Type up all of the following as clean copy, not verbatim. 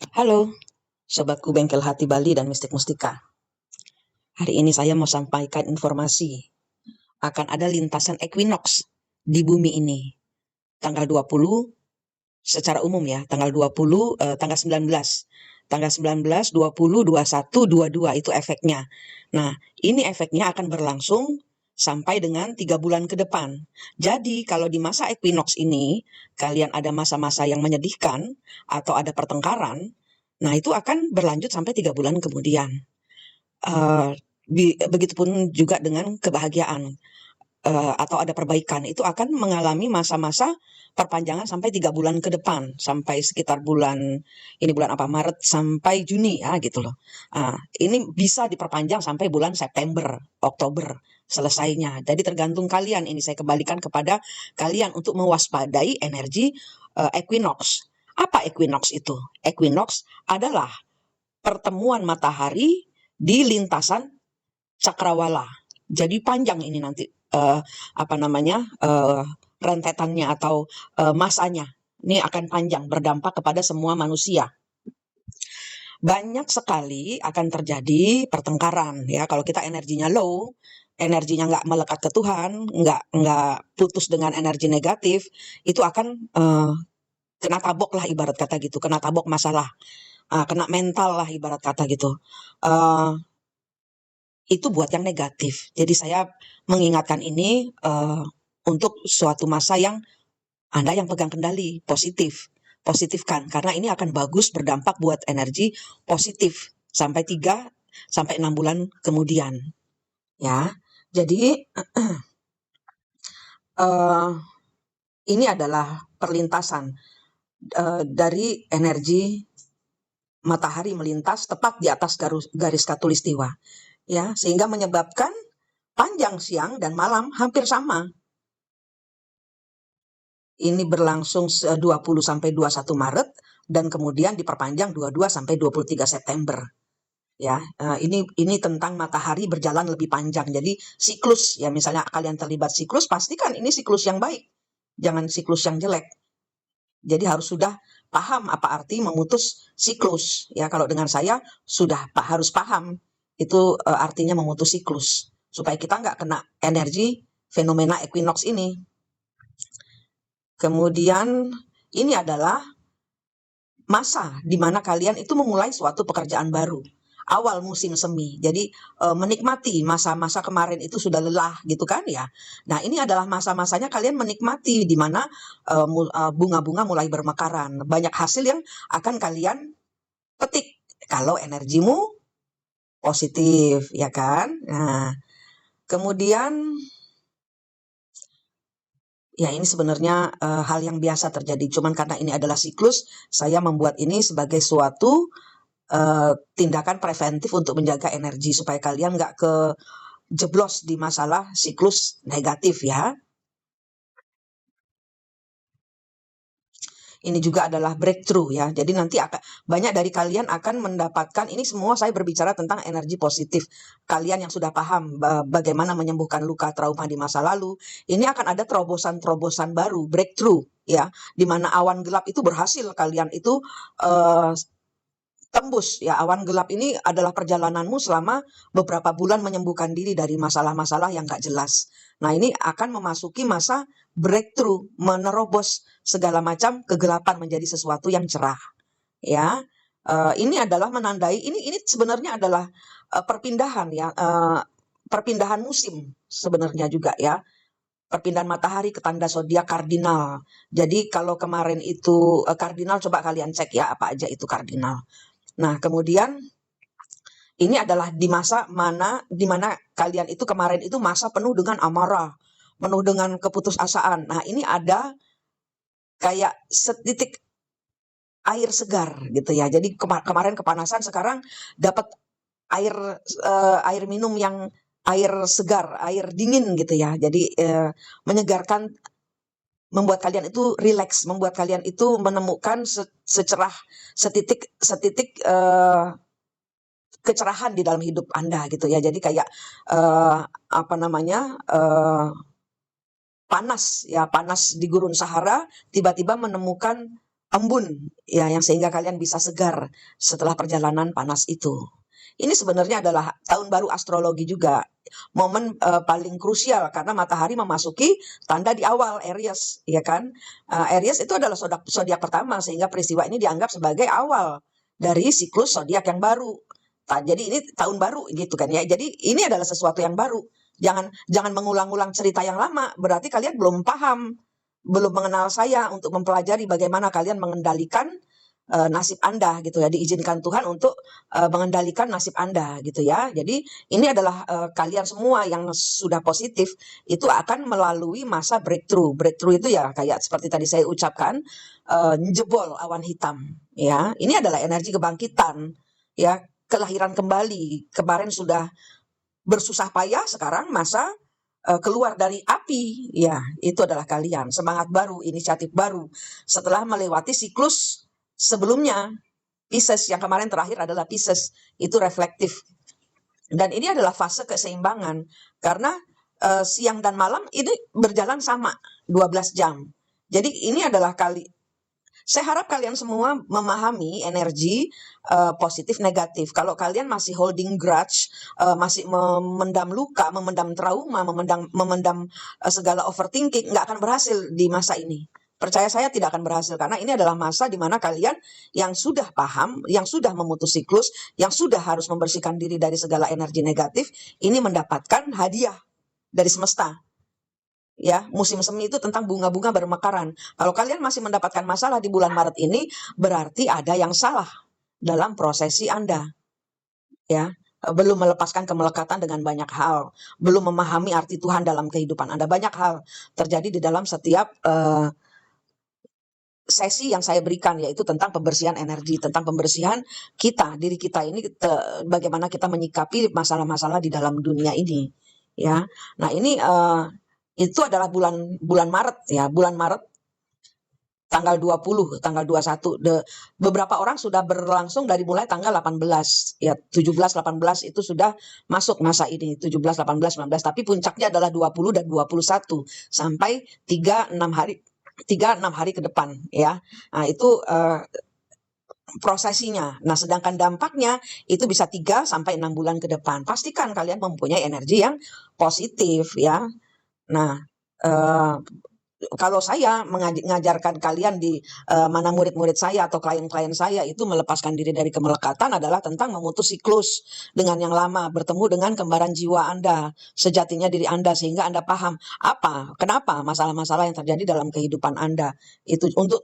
Halo, sobatku Bengkel Hati Bali dan Mistik Mustika. Hari ini saya mau sampaikan informasi akan ada lintasan equinox di bumi ini. Tanggal 20 secara umum ya, tanggal 20, tanggal 19. Tanggal 19, 20, 21, 22 itu efeknya. Nah, ini efeknya akan berlangsung sampai dengan 3 bulan ke depan. Jadi, kalau di masa equinox ini, kalian ada masa-masa yang menyedihkan atau ada pertengkaran, nah itu akan berlanjut sampai 3 bulan kemudian. Begitupun juga dengan kebahagiaan atau ada perbaikan, itu akan mengalami masa-masa perpanjangan sampai 3 bulan ke depan, sampai sekitar ini bulan apa, Maret sampai Juni ya gitu loh. Ini bisa diperpanjang sampai bulan September, Oktober selesainya. Jadi tergantung kalian, ini saya kembalikan kepada kalian untuk mewaspadai energi equinox. Apa equinox itu? Equinox adalah pertemuan matahari di lintasan cakrawala. Jadi panjang ini nanti rentetannya atau masanya. Ini akan panjang, berdampak kepada semua manusia. Banyak sekali akan terjadi pertengkaran ya. Kalau kita energinya low, energinya nggak melekat ke Tuhan, nggak putus dengan energi negatif, itu akan kena tabok lah ibarat kata gitu, kena tabok masalah, kena mental lah ibarat kata gitu. Itu buat yang negatif. Jadi saya mengingatkan ini untuk suatu masa yang Anda yang pegang kendali, positif. Positifkan, karena ini akan bagus berdampak buat energi positif sampai 3 sampai 6 bulan kemudian. Ya, jadi ini adalah perlintasan dari energi matahari melintas tepat di atas garis khatulistiwa. Ya, sehingga menyebabkan panjang siang dan malam hampir sama. Ini berlangsung 20 sampai 21 Maret dan kemudian diperpanjang 22 sampai 23 September. Ya, ini tentang matahari berjalan lebih panjang. Jadi siklus ya, misalnya kalian terlibat siklus, pastikan ini siklus yang baik. Jangan siklus yang jelek. Jadi harus sudah paham apa arti memutus siklus. Ya, kalau dengan saya sudah harus paham itu artinya memutus siklus supaya kita nggak kena energi fenomena equinox ini. Kemudian ini adalah masa di mana kalian itu memulai suatu pekerjaan baru. Awal musim semi. Jadi menikmati masa-masa kemarin itu sudah lelah gitu kan ya. Nah, ini adalah masa-masanya kalian menikmati di mana bunga-bunga mulai bermekaran. Banyak hasil yang akan kalian petik kalau energimu positif, ya kan? Nah, kemudian ya ini sebenarnya hal yang biasa terjadi. Cuman karena ini adalah siklus, saya membuat ini sebagai suatu tindakan preventif untuk menjaga energi supaya kalian nggak kejeblos di masalah siklus negatif ya. Ini juga adalah breakthrough ya. Jadi nanti banyak dari kalian akan mendapatkan, ini semua saya berbicara tentang energi positif. Kalian yang sudah paham bagaimana menyembuhkan luka trauma di masa lalu, ini akan ada terobosan-terobosan baru, breakthrough ya. Di mana awan gelap itu berhasil kalian itu tembus ya. Awan gelap ini adalah perjalananmu selama beberapa bulan menyembuhkan diri dari masalah-masalah yang gak jelas. Nah, ini akan memasuki masa breakthrough, menerobos segala macam kegelapan menjadi sesuatu yang cerah. Ya, ini adalah menandai, ini sebenarnya adalah perpindahan ya, perpindahan musim sebenarnya juga ya. Perpindahan matahari ke tanda zodiak kardinal. Jadi kalau kemarin itu kardinal, coba kalian cek ya apa aja itu kardinal. Nah, kemudian ini adalah di masa di mana kalian itu kemarin itu masa penuh dengan amarah, penuh dengan keputusasaan. Nah, ini ada kayak setitik air segar gitu ya. Jadi kemarin kepanasan, sekarang dapat air minum yang air segar, air dingin gitu ya. Jadi menyegarkan, membuat kalian itu rileks, membuat kalian itu menemukan secerah setitik kecerahan di dalam hidup Anda gitu ya. Jadi kayak panas ya, panas di gurun Sahara, tiba-tiba menemukan embun ya, yang sehingga kalian bisa segar setelah perjalanan panas itu. Ini sebenarnya adalah tahun baru astrologi juga, momen paling krusial karena matahari memasuki tanda di awal Aries, ya kan? Aries itu adalah zodiak pertama sehingga peristiwa ini dianggap sebagai awal dari siklus zodiak yang baru. Jadi ini tahun baru gitu kan ya. Jadi ini adalah sesuatu yang baru. Jangan jangan mengulang-ulang cerita yang lama. Berarti kalian belum paham, belum mengenal saya untuk mempelajari bagaimana kalian mengendalikan nasib Anda gitu ya. Diizinkan Tuhan untuk mengendalikan nasib Anda gitu ya. Jadi ini adalah kalian semua yang sudah positif itu akan melalui masa breakthrough. Breakthrough itu ya kayak seperti tadi saya ucapkan, jebol awan hitam ya. Ini adalah energi kebangkitan ya, kelahiran kembali. Kemarin sudah bersusah payah, sekarang masa keluar dari api, ya itu adalah kalian. Semangat baru, inisiatif baru. Setelah melewati siklus sebelumnya, Pisces yang kemarin terakhir adalah Pisces, itu reflektif. Dan ini adalah fase keseimbangan, karena siang dan malam ini berjalan sama, 12 jam. Jadi ini adalah saya harap kalian semua memahami energi positif negatif. Kalau kalian masih holding grudge, masih memendam luka, memendam trauma, memendam segala overthinking, nggak akan berhasil di masa ini. Percaya saya tidak akan berhasil karena ini adalah masa di mana kalian yang sudah paham, yang sudah memutus siklus, yang sudah harus membersihkan diri dari segala energi negatif, ini mendapatkan hadiah dari semesta. Ya, musim semi itu tentang bunga-bunga bermekaran. Kalau kalian masih mendapatkan masalah di bulan Maret ini, berarti ada yang salah dalam prosesi Anda. Ya, belum melepaskan kemelekatan dengan banyak hal, belum memahami arti Tuhan dalam kehidupan Anda. Banyak hal terjadi di dalam setiap sesi yang saya berikan, yaitu tentang pembersihan energi, tentang pembersihan kita, diri kita ini, bagaimana kita menyikapi masalah-masalah di dalam dunia ini. Ya, nah ini itu adalah bulan Maret ya, bulan Maret tanggal 20, tanggal 21. Beberapa orang sudah berlangsung dari mulai tanggal 18 ya, 17, 18 itu sudah masuk masa ini, 17, 18, 19, tapi puncaknya adalah 20 dan 21 sampai 3-6 hari ke depan ya. Nah, itu prosesinya. Nah, sedangkan dampaknya itu bisa 3 sampai 6 bulan ke depan. Pastikan kalian mempunyai energi yang positif ya. Nah, kalau saya mengajarkan kalian di mana murid-murid saya atau klien-klien saya itu melepaskan diri dari kemelekatan adalah tentang memutus siklus dengan yang lama, bertemu dengan kembaran jiwa Anda, sejatinya diri Anda, sehingga Anda paham kenapa masalah-masalah yang terjadi dalam kehidupan Anda. Itu untuk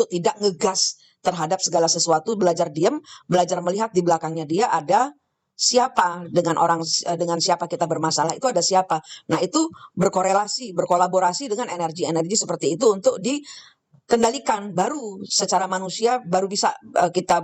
tidak ngegas terhadap segala sesuatu, belajar diam, belajar melihat di belakangnya dia ada siapa, dengan siapa kita bermasalah itu ada siapa. Nah, itu berkolaborasi dengan energi-energi seperti itu untuk dikendalikan. Baru secara manusia baru bisa kita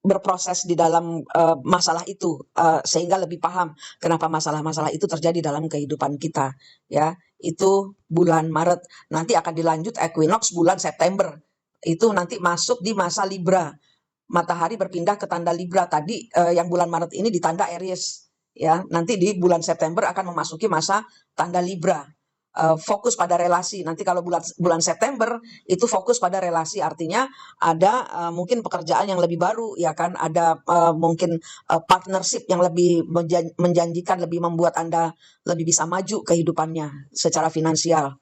berproses di dalam masalah itu, sehingga lebih paham kenapa masalah-masalah itu terjadi dalam kehidupan kita ya. Itu bulan Maret. Nanti akan dilanjut equinox bulan September. Itu nanti masuk di masa Libra. Matahari berpindah ke tanda Libra. Tadi yang bulan Maret ini di tanda Aries ya. Nanti di bulan September akan memasuki masa tanda Libra. Fokus pada relasi. Nanti kalau bulan September itu fokus pada relasi, artinya ada mungkin pekerjaan yang lebih baru ya kan, ada mungkin partnership yang lebih menjanjikan, lebih membuat Anda lebih bisa maju kehidupannya secara finansial.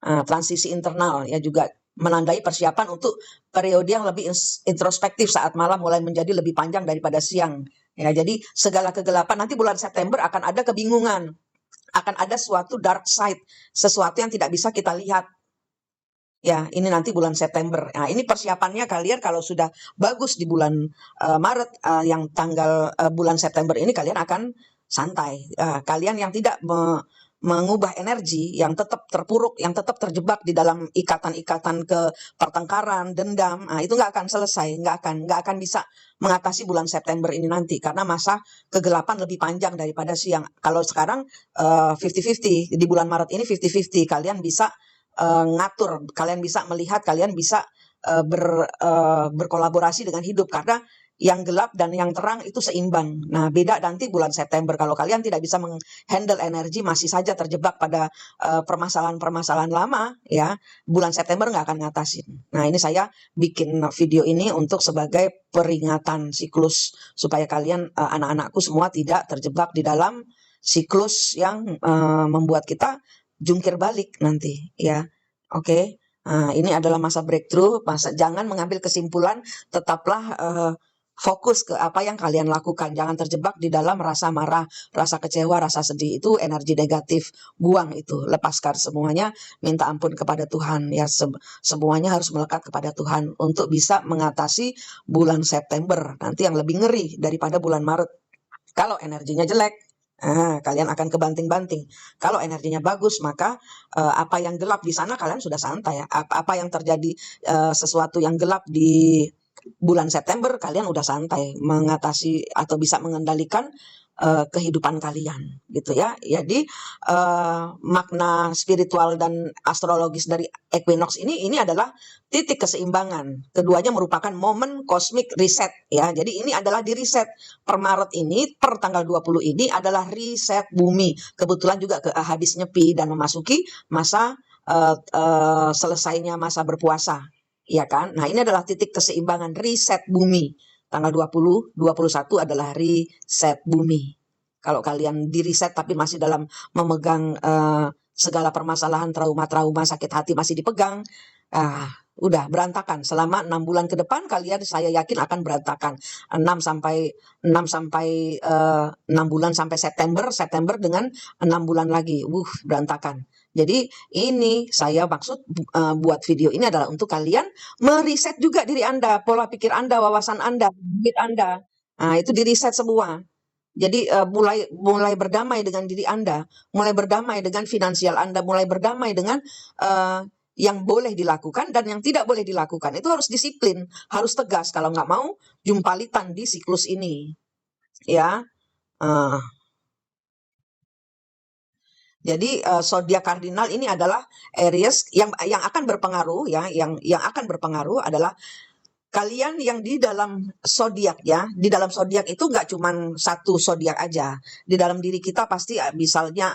Transisi internal ya juga menandai persiapan untuk periode yang lebih introspektif saat malam mulai menjadi lebih panjang daripada siang. Ya, jadi segala kegelapan nanti bulan September akan ada kebingungan, akan ada suatu dark side, sesuatu yang tidak bisa kita lihat. Ya, ini nanti bulan September. Nah, ini persiapannya kalian kalau sudah bagus di bulan Maret, yang tanggal bulan September ini kalian akan santai. Kalian yang tidak mengubah energi, yang tetap terpuruk, yang tetap terjebak di dalam ikatan-ikatan ke pertengkaran, dendam, itu nggak akan selesai, nggak akan bisa mengatasi bulan September ini nanti karena masa kegelapan lebih panjang daripada siang. Kalau sekarang 50-50, di bulan Maret ini 50-50, kalian bisa ngatur, kalian bisa melihat, kalian bisa berkolaborasi dengan hidup karena yang gelap dan yang terang itu seimbang. Nah, beda nanti bulan September kalau kalian tidak bisa menghandle energi, masih saja terjebak pada permasalahan-permasalahan lama, ya, bulan September nggak akan ngatasin. Nah, ini saya bikin video ini untuk sebagai peringatan siklus supaya kalian anak-anakku semua tidak terjebak di dalam siklus yang membuat kita jungkir balik nanti, ya. Oke. Nah, ini adalah masa breakthrough, jangan mengambil kesimpulan, tetaplah fokus ke apa yang kalian lakukan. Jangan terjebak di dalam rasa marah, rasa kecewa, rasa sedih. Itu energi negatif. Buang itu, lepaskan semuanya, minta ampun kepada Tuhan. Ya, semuanya harus melekat kepada Tuhan untuk bisa mengatasi bulan September. Nanti yang lebih ngeri daripada bulan Maret. Kalau energinya jelek, kalian akan kebanting-banting. Kalau energinya bagus, maka apa yang gelap di sana kalian sudah santai. Apa yang terjadi, sesuatu yang gelap di bulan September, kalian udah santai mengatasi atau bisa mengendalikan kehidupan kalian, gitu ya. Jadi makna spiritual dan astrologis dari equinox ini adalah titik keseimbangan. Keduanya merupakan momen kosmik reset, ya. Jadi ini adalah di reset per Maret ini, per tanggal 20 ini adalah reset bumi. Kebetulan juga habis nyepi dan memasuki masa selesainya masa berpuasa, ya kan? Nah, ini adalah titik keseimbangan reset bumi. Tanggal 20, 21 adalah reset bumi. Kalau kalian di reset tapi masih dalam memegang segala permasalahan, trauma-trauma, sakit hati masih dipegang, udah berantakan. Selama 6 bulan ke depan kalian, saya yakin akan berantakan. 6 sampai 6 bulan sampai September dengan 6 bulan lagi. Berantakan. Jadi ini saya maksud buat video ini adalah untuk kalian meriset juga diri Anda, pola pikir Anda, wawasan Anda, duit Anda. Nah, itu di reset semua. Jadi mulai berdamai dengan diri Anda, mulai berdamai dengan finansial Anda, mulai berdamai dengan yang boleh dilakukan dan yang tidak boleh dilakukan. Itu harus disiplin, harus tegas kalau nggak mau jumpalitan di siklus ini, ya. Jadi zodiak kardinal ini adalah Aries yang akan berpengaruh, ya, yang akan berpengaruh adalah kalian yang di dalam zodiak, ya. Di dalam zodiak itu nggak cuma satu zodiak aja. Di dalam diri kita pasti misalnya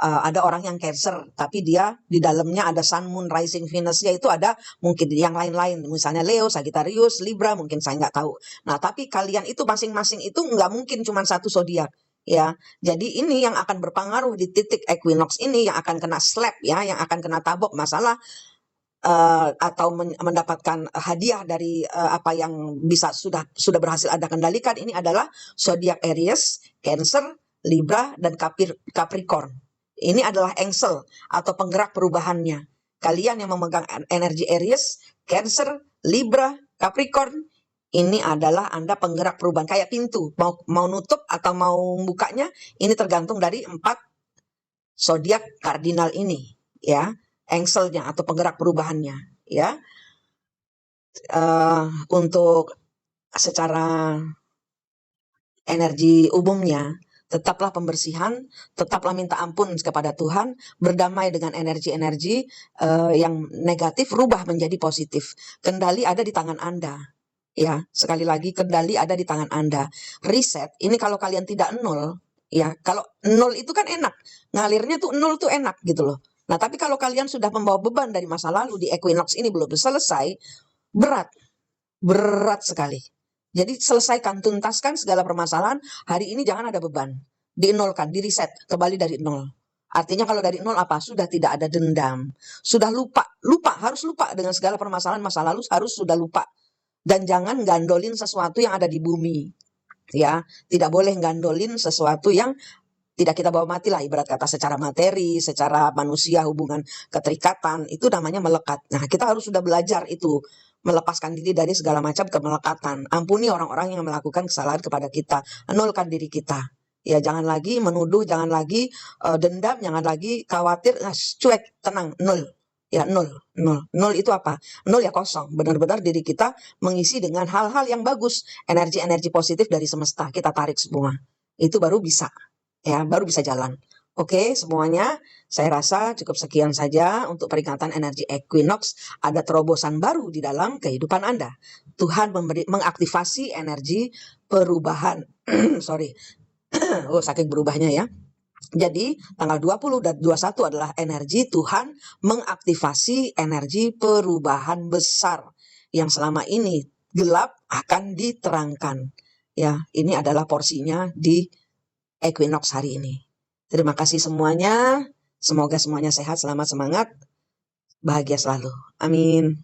ada orang yang Cancer, tapi dia di dalamnya ada Sun, Moon, Rising, Venus-nya itu ada mungkin yang lain-lain, misalnya Leo, Sagittarius, Libra, mungkin saya nggak tahu. Nah, tapi kalian itu masing-masing itu nggak mungkin cuma satu zodiak, ya. Jadi ini yang akan berpengaruh di titik equinox ini, yang akan kena slap, ya, yang akan kena tabok masalah atau mendapatkan hadiah dari apa yang sudah berhasil Anda kendalikan. Ini adalah zodiak Aries, Cancer, Libra, dan Capricorn. Ini adalah engsel atau penggerak perubahannya. Kalian yang memegang energi Aries, Cancer, Libra, Capricorn, ini adalah Anda penggerak perubahan, kayak pintu, mau nutup atau mau bukanya, ini tergantung dari 4 zodiak kardinal ini, ya, engselnya atau penggerak perubahannya, ya. Untuk secara energi umumnya, tetaplah pembersihan, tetaplah minta ampun kepada Tuhan, berdamai dengan energi-energi yang negatif, rubah menjadi positif. Kendali ada di tangan Anda. Ya, sekali lagi, kendali ada di tangan Anda. Reset, ini kalau kalian tidak nol, ya, kalau nol itu kan enak, ngalirnya tuh nol tuh enak gitu loh. Nah, tapi kalau kalian sudah membawa beban dari masa lalu di equinox ini belum selesai, berat sekali. Jadi selesaikan, tuntaskan segala permasalahan. Hari ini jangan ada beban. Dinolkan, di reset, kembali dari nol. Artinya kalau dari nol apa? Sudah tidak ada dendam. Sudah harus lupa dengan segala permasalahan masa lalu, harus sudah lupa. Dan jangan gandolin sesuatu yang ada di bumi. Ya, tidak boleh gandolin sesuatu yang tidak kita bawa mati lah, ibarat kata, secara materi, secara manusia, hubungan keterikatan, itu namanya melekat. Nah, kita harus sudah belajar itu, melepaskan diri dari segala macam kemelekatan. Ampuni orang-orang yang melakukan kesalahan kepada kita, nolkan diri kita. Ya, jangan lagi menuduh, jangan lagi dendam, jangan lagi khawatir, cuek, tenang, nol. Ya, nol. Nol itu apa? Nol ya kosong. Benar-benar diri kita mengisi dengan hal-hal yang bagus, energi-energi positif dari semesta. Kita tarik semua. Itu baru bisa. Ya, baru bisa jalan. Oke, semuanya, saya rasa cukup sekian saja untuk peringatan energi equinox. Ada terobosan baru di dalam kehidupan Anda. Tuhan mengaktifasi energi perubahan. Sorry. Oh, saking berubahnya ya. Jadi tanggal 20 dan 21 adalah energi Tuhan mengaktifasi energi perubahan besar yang selama ini gelap akan diterangkan. Ya, ini adalah porsinya di equinox hari ini. Terima kasih semuanya. Semoga semuanya sehat, selamat, semangat, bahagia selalu. Amin.